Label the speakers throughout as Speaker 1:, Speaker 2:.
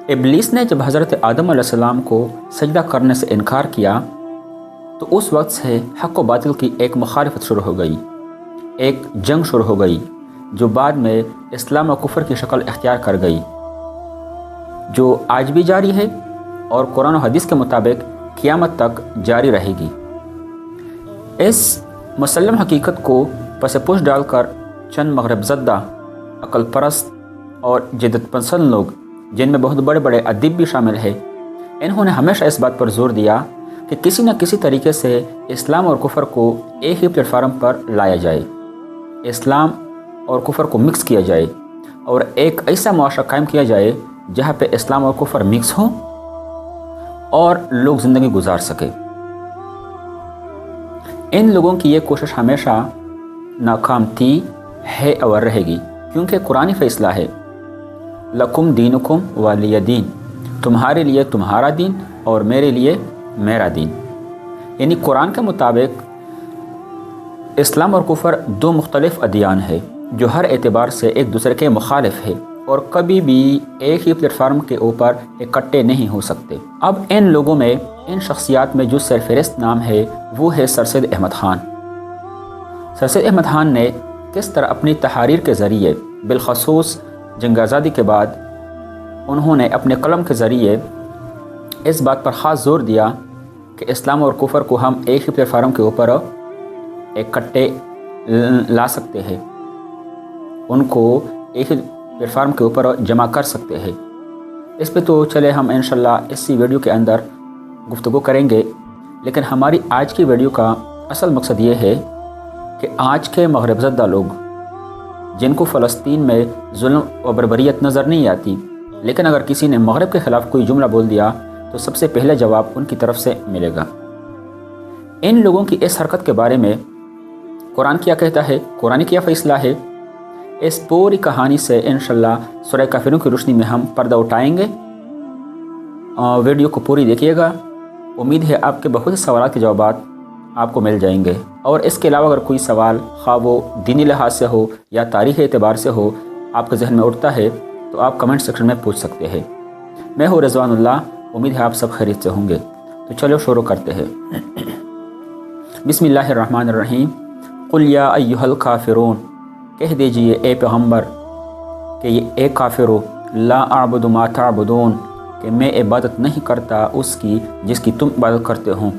Speaker 1: ابلیس نے جب حضرت آدم علیہ السلام کو سجدہ کرنے سے انکار کیا تو اس وقت سے حق و باطل کی ایک مخالفت شروع ہو گئی، ایک جنگ شروع ہو گئی جو بعد میں اسلام و کفر کی شکل اختیار کر گئی، جو آج بھی جاری ہے اور قرآن و حدیث کے مطابق قیامت تک جاری رہے گی۔ اس مسلم حقیقت کو پس پوش ڈال کر چند مغرب زدہ، عقل پرست اور جدت پسند لوگ، جن میں بہت بڑے بڑے ادیب بھی شامل ہیں، انہوں نے ہمیشہ اس بات پر زور دیا کہ کسی نہ کسی طریقے سے اسلام اور کفر کو ایک ہی پلیٹ فارم پر لایا جائے، اسلام اور کفر کو مکس کیا جائے اور ایک ایسا معاشرہ قائم کیا جائے جہاں پہ اسلام اور کفر مکس ہوں اور لوگ زندگی گزار سکے۔ ان لوگوں کی یہ کوشش ہمیشہ ناکام تھی، ہے اور رہے گی، کیونکہ قرآنی فیصلہ ہے لکم دینکم ولی دین، تمہارے لیے تمہارا دین اور میرے لیے میرا دین۔ یعنی قرآن کے مطابق اسلام اور کفر دو مختلف ادیان ہے جو ہر اعتبار سے ایک دوسرے کے مخالف ہے اور کبھی بھی ایک ہی پلیٹ فارم کے اوپر اکٹھے نہیں ہو سکتے۔ اب ان لوگوں میں، ان شخصیات میں جو سرفہرست نام ہے وہ ہے سر سید احمد خان۔ سر سید احمد خان نے کس طرح اپنی تحاریر کے ذریعے، بالخصوص جنگ آزادی کے بعد، انہوں نے اپنے قلم کے ذریعے اس بات پر خاص زور دیا کہ اسلام اور کفر کو ہم ایک ہی پلیٹ فارم کے اوپر اکٹھے لا سکتے ہیں، ان کو ایک ہی پلیٹ فارم کے اوپر جمع کر سکتے ہیں۔ اس پہ تو چلے ہم انشاءاللہ اسی ویڈیو کے اندر گفتگو کریں گے، لیکن ہماری آج کی ویڈیو کا اصل مقصد یہ ہے کہ آج کے مغرب زدہ لوگ، جن کو فلسطین میں ظلم و بربریت نظر نہیں آتی، لیکن اگر کسی نے مغرب کے خلاف کوئی جملہ بول دیا تو سب سے پہلے جواب ان کی طرف سے ملے گا۔ ان لوگوں کی اس حرکت کے بارے میں قرآن کیا کہتا ہے، قرآن کیا فیصلہ ہے، اس پوری کہانی سے انشاءاللہ سورہ کافرون کی روشنی میں ہم پردہ اٹھائیں گے۔ ویڈیو کو پوری دیکھیے گا، امید ہے آپ کے بہت سے سوالات کے جوابات آپ کو مل جائیں گے، اور اس کے علاوہ اگر کوئی سوال خواہ وہ دینی لحاظ سے ہو یا تاریخی اعتبار سے ہو آپ کے ذہن میں اٹھتا ہے تو آپ کمنٹ سیکشن میں پوچھ سکتے ہیں۔ میں ہوں رضوان اللہ، امید ہے آپ سب خیریت سے ہوں گے۔ تو چلو شروع کرتے ہیں۔ بسم اللہ الرحمن الرحیم۔ قل یا ایھا الکافرون، کہہ دیجئے اے پیغمبر کہ یہ اے کافرو، لا اعبد ما تعبدون، کہ میں عبادت نہیں کرتا اس کی جس کی تم عبادت کرتے ہو،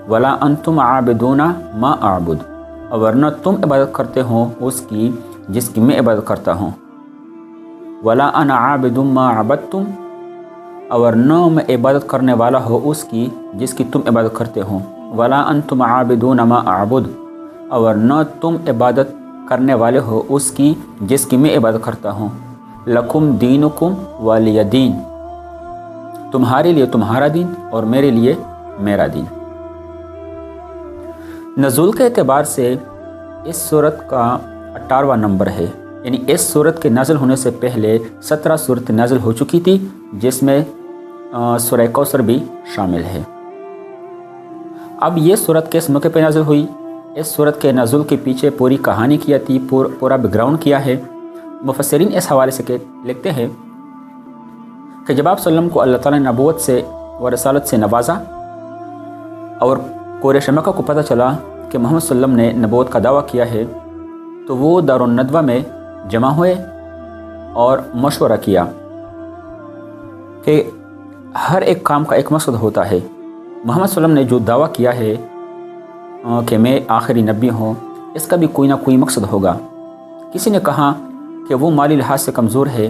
Speaker 1: ولا انتم عابدون ما اعبد، اور نہ تم عبادت کرتے ہو اس کی جس کی میں عبادت کرتا ہوں، ولا انا عابد ما عبدتم، اور نہ میں عبادت کرنے والا ہو اس کی جس کی تم عبادت کرتے ہو، ولا انتم عابدون ما اعبد، اور نہ تم عبادت کرنے والے ہو اس کی جس کی میں عبادت کرتا ہوں، لکم دینکم ولی دین، تمہارے لیے تمہارا دین اور میرے لیے میرا دین۔ نزول کے اعتبار سے اس سورت کا 18واں نمبر ہے، یعنی اس سورت کے نازل ہونے سے پہلے 17 سورت نازل ہو چکی تھی، جس میں سورہ کوثر بھی شامل ہے۔ اب یہ سورت کس موقع پہ نازل ہوئی؟ اس سورت کے نزول کے پیچھے پوری کہانی کیا تھی، پورا بیک گراؤنڈ کیا ہے۔ مفسرین اس حوالے سے لکھتے ہیں کہ جب آپ صلی اللہ علیہ وسلم کو اللہ تعالیٰ نے نبوت سے و رسالت سے نوازا اور قریش مکہ کو پتہ چلا کہ محمد صلی اللہ علیہ وسلم نے نبوت کا دعویٰ کیا ہے، تو وہ دارالندوہ میں جمع ہوئے اور مشورہ کیا کہ ہر ایک کام کا ایک مقصد ہوتا ہے۔ محمد صلی اللہ علیہ وسلم نے جو دعویٰ کیا ہے کہ میں آخری نبی ہوں، اس کا بھی کوئی نہ کوئی مقصد ہوگا۔ کسی نے کہا کہ وہ مالی لحاظ سے کمزور ہے،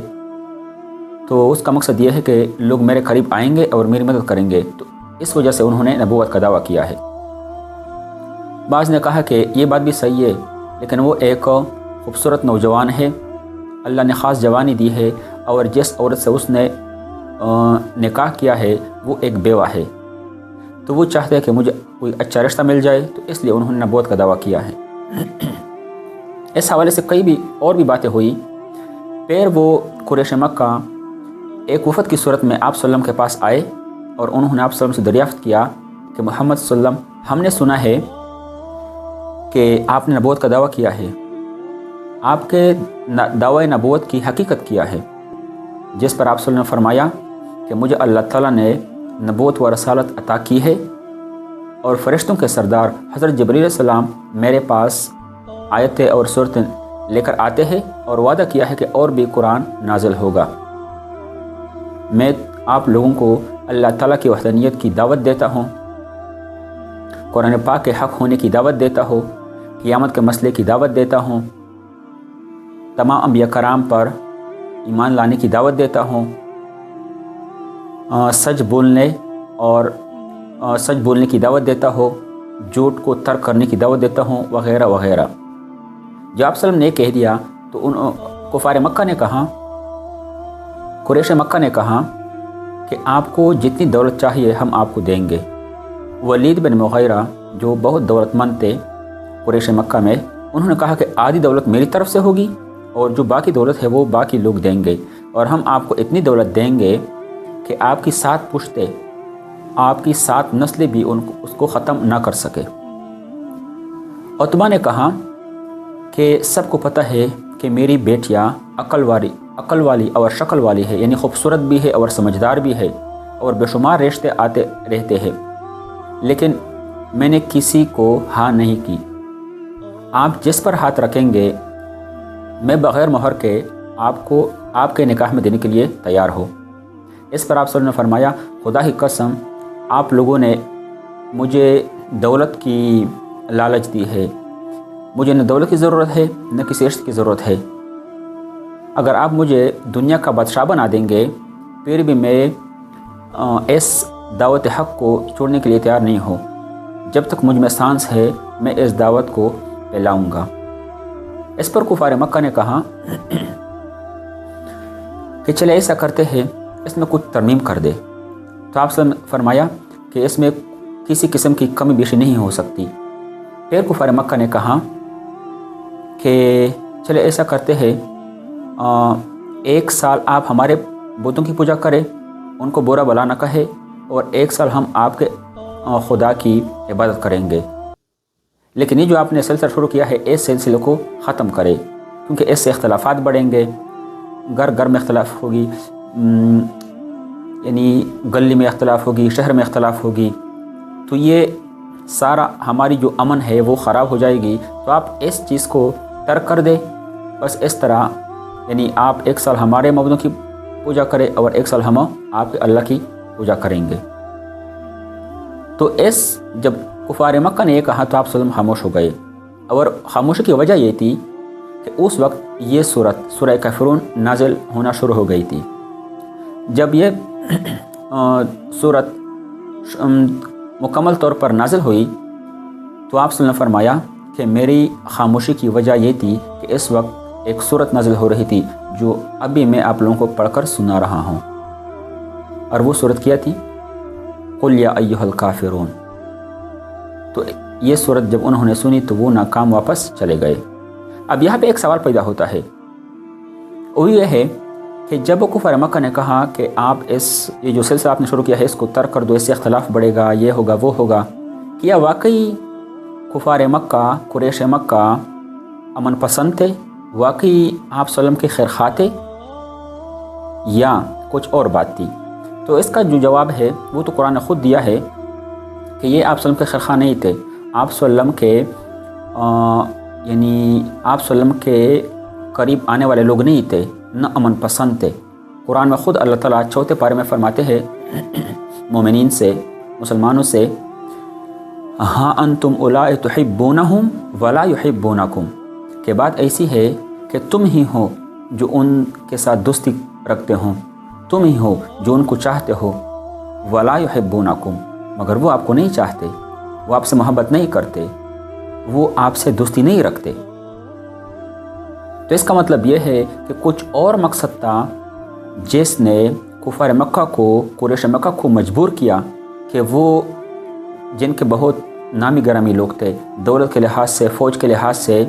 Speaker 1: تو اس کا مقصد یہ ہے کہ لوگ میرے قریب آئیں گے اور میری مدد کریں گے، تو اس وجہ سے انہوں نے نبوت کا دعویٰ کیا ہے۔ بعض نے کہا کہ یہ بات بھی صحیح ہے، لیکن وہ ایک خوبصورت نوجوان ہے، اللہ نے خاص جوانی دی ہے، اور جس عورت سے اس نے نکاح کیا ہے وہ ایک بیوہ ہے، تو وہ چاہتے ہیں کہ مجھے کوئی اچھا رشتہ مل جائے، تو اس لیے انہوں نے نبوت کا دعویٰ کیا ہے۔ اس حوالے سے کئی بھی اور بھی باتیں ہوئی۔ پھر وہ قریش مکہ ایک وفد کی صورت میں آپ صلی اللہ علیہ وسلم کے پاس آئے اور انہوں نے آپ صلی اللہ علیہ وسلم سے دریافت کیا کہ محمد صلی اللہ علیہ وسلم، ہم نے سنا ہے کہ آپ نے نبوت کا دعویٰ کیا ہے، آپ کے دعوی نبوت کی حقیقت کیا ہے؟ جس پر آپ صلی اللہ علیہ وسلم نے فرمایا کہ مجھے اللہ تعالیٰ نے نبوت و رسالت عطا کی ہے اور فرشتوں کے سردار حضرت جبریل علیہ السلام میرے پاس آیتیں اور سورتیں لے کر آتے ہیں اور وعدہ کیا ہے کہ اور بھی قرآن نازل ہوگا۔ میں آپ لوگوں کو اللہ تعالیٰ کی وحدانیت کی دعوت دیتا ہوں، قرآن پاک کے حق ہونے کی دعوت دیتا ہوں، قیامت کے مسئلے کی دعوت دیتا ہوں، تمام انبیاء کرام پر ایمان لانے کی دعوت دیتا ہوں، سچ بولنے کی دعوت دیتا ہوں، جھوٹ کو ترک کرنے کی دعوت دیتا ہوں، وغیرہ وغیرہ۔ جب آپ صلی اللہ علیہ وسلم نے کہہ دیا تو ان کفار مکہ نے کہا، قریش مکہ نے کہا کہ آپ کو جتنی دولت چاہیے ہم آپ کو دیں گے۔ ولید بن مغیرہ جو بہت دولت مند تھے قریش مکہ میں، انہوں نے کہا کہ آدھی دولت میری طرف سے ہوگی اور جو باقی دولت ہے وہ باقی لوگ دیں گے، اور ہم آپ کو اتنی دولت دیں گے کہ آپ کی 7 پشتیں، آپ کی 7 نسلیں بھی اس کو ختم نہ کر سکے۔ عتبہ نے کہا کہ سب کو پتہ ہے کہ میری بیٹیاں عقل والی اور شکل والی ہے، یعنی خوبصورت بھی ہے اور سمجھدار بھی ہے اور بے شمار رشتے آتے رہتے ہیں، لیکن میں نے کسی کو ہاں نہیں کی۔ آپ جس پر ہاتھ رکھیں گے میں بغیر مہر کے آپ کو آپ کے نکاح میں دینے کے لیے تیار ہو۔ اس پر آپ صلی اللہ علیہ وسلم نے فرمایا، خدا کی قسم آپ لوگوں نے مجھے دولت کی لالچ دی ہے، مجھے نہ دولت کی ضرورت ہے نہ کسی رشتے کی ضرورت ہے، اگر آپ مجھے دنیا کا بادشاہ بنا دیں گے پھر بھی میں اس دعوت حق کو چھوڑنے کے لیے تیار نہیں ہوں، جب تک مجھ میں سانس ہے میں اس دعوت کو پھیلاؤں گا۔ اس پر کفار مکہ نے کہا کہ چلے ایسا کرتے ہیں، اس میں کچھ ترمیم کر دے۔ تو آپ سے فرمایا کہ اس میں کسی قسم کی کمی بیشی نہیں ہو سکتی۔ پھر کفار مکہ نے کہا کہ چلے ایسا کرتے ہیں، 1 سال آپ ہمارے بتوں کی پوجا کریں، ان کو برا بلا نہ کہے، اور 1 سال ہم آپ کے خدا کی عبادت کریں گے، لیکن یہ جو آپ نے سلسلہ شروع کیا ہے اس سلسلے کو ختم کرے، کیونکہ اس سے اختلافات بڑھیں گے، گھر میں اختلاف ہوگی، یعنی گلی میں اختلاف ہوگی، شہر میں اختلاف ہوگی، تو یہ سارا ہماری جو امن ہے وہ خراب ہو جائے گی، تو آپ اس چیز کو ترک کر دے۔ بس اس طرح یعنی آپ 1 سال ہمارے معبودوں کی پوجا کرے اور 1 سال ہم آپ کے اللہ کی پوجا کریں گے۔ تو جب کفار مکہ نے یہ کہا تو آپ صلی اللہ علیہ وسلم خاموش ہو گئے، اور خاموشی کی وجہ یہ تھی کہ اس وقت یہ سورہ کافرون نازل ہونا شروع ہو گئی تھی۔ جب یہ سورت مکمل طور پر نازل ہوئی تو آپ صلی اللہ علیہ وسلم نے فرمایا کہ میری خاموشی کی وجہ یہ تھی کہ اس وقت ایک سورت نازل ہو رہی تھی جو ابھی میں آپ لوگوں کو پڑھ کر سنا رہا ہوں، اور وہ سورت کیا تھی؟ قل یا ایھا الکافرون۔ تو یہ سورت جب انہوں نے سنی تو وہ ناکام واپس چلے گئے۔ اب یہاں پہ ایک سوال پیدا ہوتا ہے، وہ یہ ہے کہ جب کفار مکہ نے کہا کہ آپ یہ جو سلسلہ آپ نے شروع کیا ہے اس کو ترک کر دو، اس سے اختلاف بڑھے گا، یہ ہوگا وہ ہوگا، کیا واقعی کفار مکہ قریش مکہ امن پسند تھے؟ واقعی آپ صلی اللہ علیہ وسلم کے خیر خواہ تھے یا کچھ اور بات تھی؟ تو اس کا جو جواب ہے وہ تو قرآن نے خود دیا ہے کہ یہ آپ صلی اللہ علیہ وسلم کے خیر خواہ نہیں تھے، آپ صلی اللہ علیہ وسلم کے یعنی آپ صلی اللہ علیہ وسلم کے قریب آنے والے لوگ نہیں تھے، نہ امن پسند تھے۔ قرآن میں خود اللہ تعالیٰ 4 پارے میں فرماتے ہیں مومنین سے، مسلمانوں سے، ہاں انتم اولائی تحبونہم ولا یحبونکم، کہ بات ایسی ہے کہ تم ہی ہو جو ان کے ساتھ دوستی رکھتے ہوں، تم ہی ہو جو ان کو چاہتے ہو، ولا یحبونکم، مگر وہ آپ کو نہیں چاہتے، وہ آپ سے محبت نہیں کرتے، وہ آپ سے دوستی نہیں رکھتے۔ تو اس کا مطلب یہ ہے کہ کچھ اور مقصد تھا جس نے کفار مکہ کو، قریش مکہ کو مجبور کیا کہ وہ جن کے بہت نامی گرامی لوگ تھے، دولت کے لحاظ سے، فوج کے لحاظ سے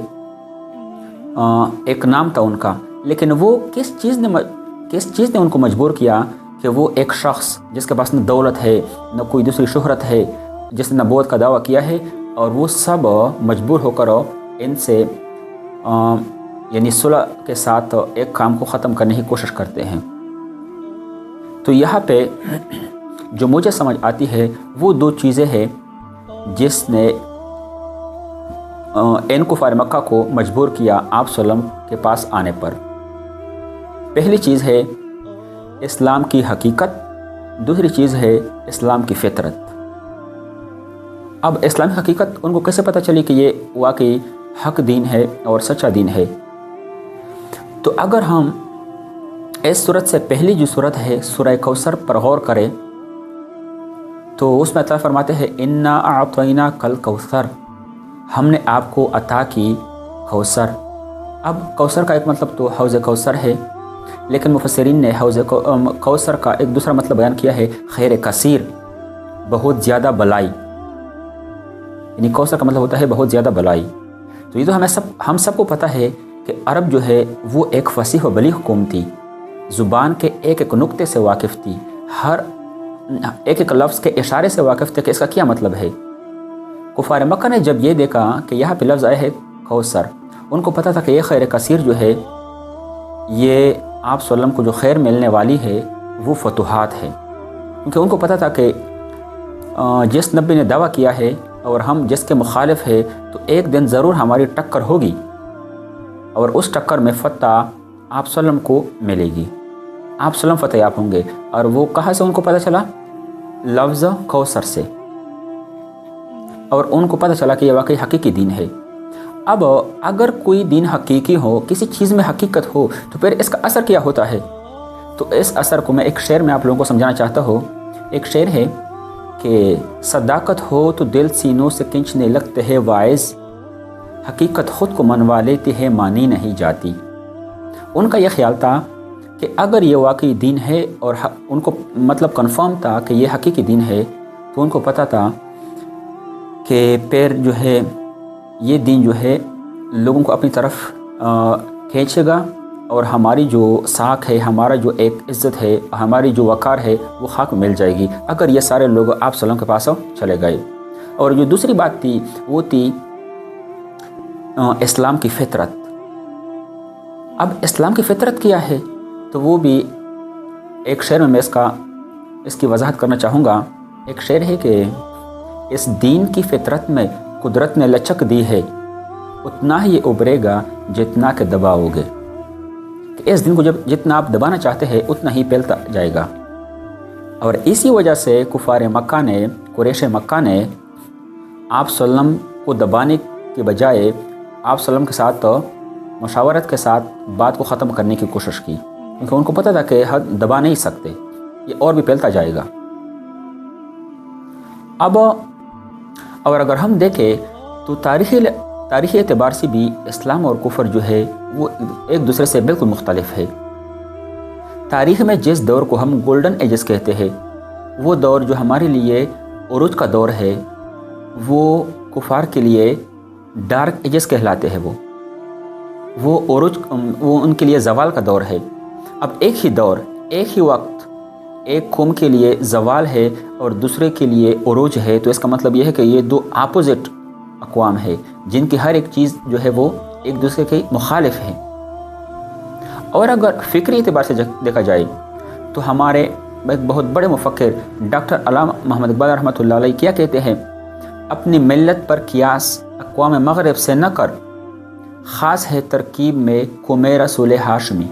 Speaker 1: ایک نام تھا ان کا، لیکن وہ کس چیز نے ان کو مجبور کیا کہ وہ ایک شخص جس کے پاس نہ دولت ہے نہ کوئی دوسری شہرت ہے، جس نے نبوت کا دعویٰ کیا ہے، اور وہ سب مجبور ہو کر ان سے یعنی صلح کے ساتھ ایک کام کو ختم کرنے کی کوشش کرتے ہیں۔ تو یہاں پہ جو مجھے سمجھ آتی ہے وہ دو چیزیں ہیں جس نے ان کفار مکہ کو مجبور کیا آپ صلی اللہ علیہ وسلم کے پاس آنے پر۔ پہلی چیز ہے اسلام کی حقیقت، دوسری چیز ہے اسلام کی فطرت۔ اب اسلامی حقیقت ان کو کیسے پتہ چلی کہ یہ واقعی حق دین ہے اور سچا دین ہے؟ تو اگر ہم اس صورت سے پہلی جو صورت ہے سورہ کوثر پر غور کریں تو اس میں اللہ فرماتے ہیں انا اعطینا کل کوثر، ہم نے آپ کو عطا کی کوثر۔ اب کوثر کا ایک مطلب تو حوض کوثر ہے، لیکن مفسرین نے حوض کوثر کا ایک دوسرا مطلب بیان کیا ہے خیر کثیر، بہت زیادہ بلائی، یعنی کوثر کا مطلب ہوتا ہے بہت زیادہ بلائی۔ تو یہ تو ہم سب کو پتہ ہے کہ عرب جو ہے وہ ایک فصیح و بلیغ قوم تھی، زبان کے ایک ایک نقطے سے واقف تھی، ہر ایک ایک لفظ کے اشارے سے واقف تھے کہ اس کا کیا مطلب ہے۔ کفار مکہ نے جب یہ دیکھا کہ یہاں پہ لفظ آئے ہے کوثر، ان کو پتہ تھا کہ یہ خیر کثیر جو ہے یہ آپ صلی اللہ علیہ وسلم کو جو خیر ملنے والی ہے وہ فتوحات ہے، کیونکہ ان کو پتہ تھا کہ جس نبی نے دعویٰ کیا ہے اور ہم جس کے مخالف ہے تو ایک دن ضرور ہماری ٹکر ہوگی اور اس ٹکر میں فتح آپ صلی اللہ علیہ وسلم کو ملے گی، آپ صلی اللہ علیہ وسلم فتح یاب ہوں گے۔ اور وہ کہاں سے ان کو پتہ چلا؟ لفظ کوثر سے، اور ان کو پتہ چلا کہ یہ واقعی حقیقی دین ہے۔ اب اگر کوئی دین حقیقی ہو، کسی چیز میں حقیقت ہو، تو پھر اس کا اثر کیا ہوتا ہے؟ تو اس اثر کو میں ایک شعر میں آپ لوگوں کو سمجھانا چاہتا ہوں۔ ایک شعر ہے کہ صداقت ہو تو دل سینوں سے کھنچنے لگتے ہیں واعظ، حقیقت خود کو منوا لیتی ہے مانی نہیں جاتی۔ ان کا یہ خیال تھا کہ اگر یہ واقعی دین ہے اور ان کو مطلب کنفرم تھا کہ یہ حقیقی دین ہے، تو ان کو پتہ تھا کہ پھر جو ہے یہ دین جو ہے لوگوں کو اپنی طرف کھینچے گا اور ہماری جو ساکھ ہے، ہمارا جو ایک عزت ہے، ہماری جو وقار ہے وہ خاک مل جائے گی اگر یہ سارے لوگ آپ صلی اللہ علیہ وسلم کے پاس چلے گئے۔ اور جو دوسری بات تھی وہ تھی اسلام کی فطرت۔ اب اسلام کی فطرت کیا ہے؟ تو وہ بھی ایک شعر میں اس کی وضاحت کرنا چاہوں گا۔ ایک شعر ہے کہ اس دین کی فطرت میں قدرت نے لچک دی ہے، اتنا ہی یہ ابھرے گا جتنا کہ دباؤ گے۔ کہ اس دن کو جتنا آپ دبانا چاہتے ہیں اتنا ہی پھیلتا جائے گا۔ اور اسی وجہ سے کفار مکہ نے، قریش مکہ نے آپ صلی اللہ علیہ وسلم کو دبانے کے بجائے آپ صلی اللہ علیہ وسلم کے ساتھ مشاورت کے ساتھ بات کو ختم کرنے کی کوشش کی، کیونکہ ان کو پتہ تھا کہ حد دبا نہیں سکتے، یہ اور بھی پھیلتا جائے گا۔ اب اور اگر ہم دیکھیں تو تاریخی اعتبار سے بھی اسلام اور کفر جو ہے وہ ایک دوسرے سے بالکل مختلف ہے۔ تاریخ میں جس دور کو ہم گولڈن ایجز کہتے ہیں، وہ دور جو ہمارے لیے عروج کا دور ہے، وہ کفار کے لیے ڈارک ایجز کہلاتے ہیں۔ وہ عروج، وہ ان کے لیے زوال کا دور ہے۔ اب ایک ہی دور، ایک ہی وقت ایک قوم کے لیے زوال ہے اور دوسرے کے لیے عروج ہے، تو اس کا مطلب یہ ہے کہ یہ دو اپوزٹ اقوام ہے جن کی ہر ایک چیز جو ہے وہ ایک دوسرے کے مخالف ہے۔ اور اگر فکری اعتبار سے دیکھا جائے تو ہمارے ایک بہت بڑے مفکر ڈاکٹر علامہ محمد اقبال رحمۃ اللہ علیہ کیا کہتے ہیں؟ اپنی ملت پر قیاس اقوام مغرب سے نہ کر، خاص ہے ترکیب میں قوم رسول ہاشمی۔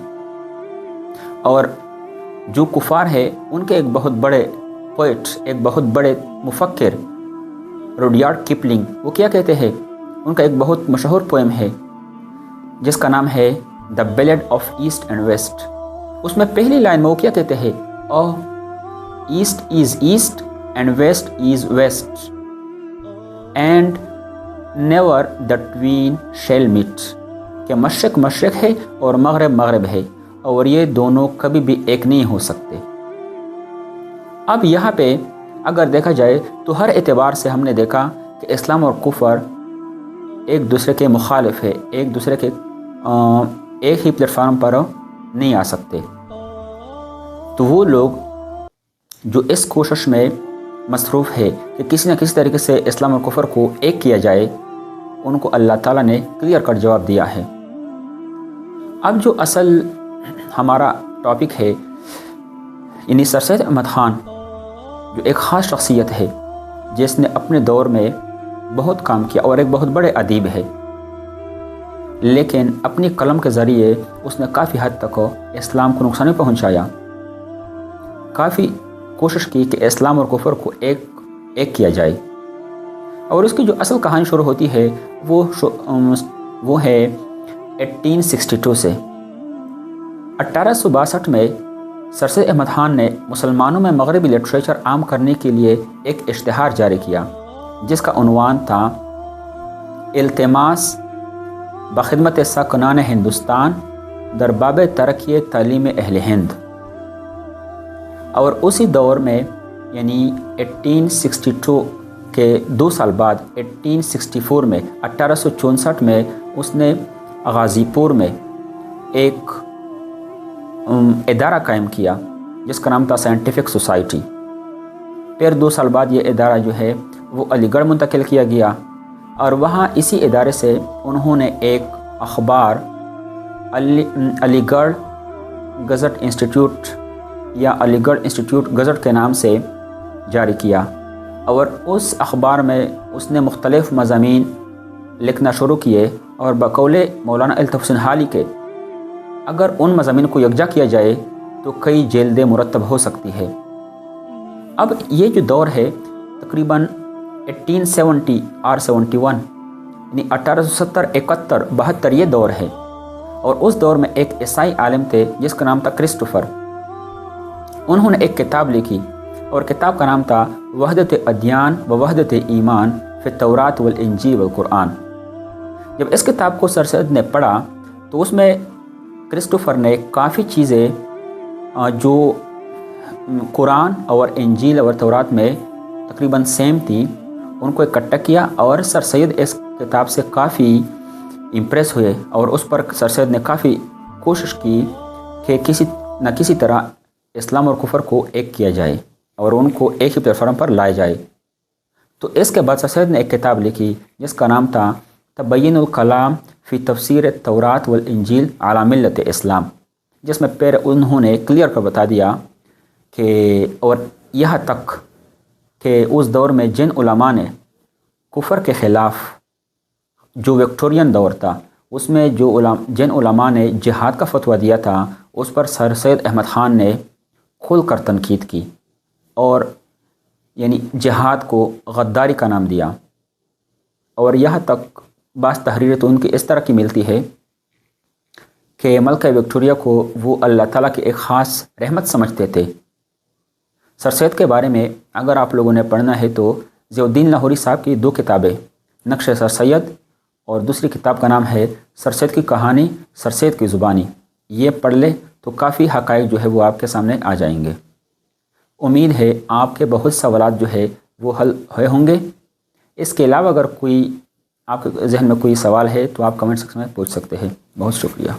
Speaker 1: اور جو کفار ہے ان کے ایک بہت بڑے پوئٹ، ایک بہت بڑے مفکر روڈیارڈ کپلنگ، وہ کیا کہتے ہیں؟ ان کا ایک بہت مشہور پوئم ہے جس کا نام ہے the ballad of east and west. اس میں پہلی لائن میں وہ کیا کہتے ہیں؟ East is east and west is west and never the twain shall meet, کہ مشرق مشرق ہے اور مغرب مغرب ہے اور یہ دونوں کبھی بھی ایک نہیں ہو سکتے۔ اب یہاں پہ اگر دیکھا جائے تو ہر اعتبار سے ہم نے دیکھا کہ اسلام اور کفر ایک دوسرے کے مخالف ہے، ایک دوسرے کے ایک ہی پلیٹ فارم پر نہیں آ سکتے۔ تو وہ لوگ جو اس کوشش میں مصروف ہے کہ کسی نہ کسی طریقے سے اسلام اور کفر کو ایک کیا جائے، ان کو اللہ تعالیٰ نے کلیئر کٹ جواب دیا ہے۔ اب جو اصل ہمارا ٹاپک ہے یعنی سر سید احمد خان جو ایک خاص شخصیت ہے جس نے اپنے دور میں بہت کام کیا اور ایک بہت بڑے ادیب ہے، لیکن اپنی قلم کے ذریعے اس نے کافی حد تک اسلام کو نقصان پہنچایا، کافی کوشش کی کہ اسلام اور کفر کو ایک کیا جائے۔ اور اس کی جو اصل کہانی شروع ہوتی ہے وہ ہے 1862 سے۔ 1862 میں سر سید احمد خان نے مسلمانوں میں مغربی لٹریچر عام کرنے کے لیے ایک اشتہار جاری کیا جس کا عنوان تھا التماس بخدمت ساکنان ہندوستان در باب ترقی تعلیم اہل ہند۔ اور اسی دور میں یعنی 1862 کے 2 سال بعد 1864 میں 1864 میں اس نے غازی پور میں ایک ادارہ قائم کیا جس کا نام تھا سائنٹیفک سوسائٹی۔ پھر 2 سال بعد یہ ادارہ جو ہے وہ علی گڑھ منتقل کیا گیا، اور وہاں اسی ادارے سے انہوں نے ایک اخبار علی گڑھ گزٹ انسٹیٹیوٹ یا علی گڑھ انسٹیٹیوٹ گزٹ کے نام سے جاری کیا، اور اس اخبار میں اس نے مختلف مضامین لکھنا شروع کیے، اور بقول مولانا الطاف حسین حالی کے اگر ان مضامین کو یکجا کیا جائے تو کئی جلدیں مرتب ہو سکتی ہے۔ اب یہ جو دور ہے تقریباً 1870 اور 71 یعنی 1870 71 72 یہ دور ہے، اور اس دور میں ایک عیسائی عالم تھے جس کا نام تھا کرسٹوفر۔ انہوں نے ایک کتاب لکھی اور کتاب کا نام تھا وحدت ادیان و وحدت ایمان فی التوراۃ والانجیل والقرآن۔ جب اس کتاب کو سر سید نے پڑھا تو اس میں کرسٹوفر نے کافی چیزیں جو قرآن اور انجیل اور تورات میں تقریباً سیم تھی ان کو اکٹھا کیا، اور سر سید اس کتاب سے کافی امپریس ہوئے، اور اس پر سر سید نے کافی کوشش کی کہ کسی نہ کسی طرح اسلام اور کفر کو ایک کیا جائے اور ان کو ایک ہی پلیٹ فارم پر لایا جائے۔ تو اس کے بعد سر سید نے ایک کتاب لکھی جس کا نام تھا تبین الکلام فی تفسیر التوراۃ والانجیل علی ملت اسلام، جس میں پھر انہوں نے کلیئر کر بتا دیا کہ اور یہاں تک کہ اس دور میں جن علماء نے کفر کے خلاف جو وکٹورین دور تھا اس میں جن علماء نے جہاد کا فتویٰ دیا تھا اس پر سر سید احمد خان نے کھل کر تنقید کی، اور یعنی جہاد کو غداری کا نام دیا۔ اور یہاں تک بعض تحریریں تو ان کی اس طرح کی ملتی ہے کہ ملکہ وکٹوریہ کو وہ اللہ تعالیٰ کی ایک خاص رحمت سمجھتے تھے۔ سر سید کے بارے میں اگر آپ لوگوں نے پڑھنا ہے تو ضیاء الدین لاہوری صاحب کی 2 کتابیں، نقش سر سید اور دوسری کتاب کا نام ہے سر سید کی کہانی سر سید کی زبانی، یہ پڑھ لے تو کافی حقائق جو ہے وہ آپ کے سامنے آ جائیں گے۔ امید ہے آپ کے بہت سوالات جو ہے وہ حل ہوئے ہوں گے۔ اس کے علاوہ اگر کوئی آپ کے ذہن میں کوئی سوال ہے تو آپ کمنٹ سیکشن میں پوچھ سکتے ہیں۔ بہت شکریہ۔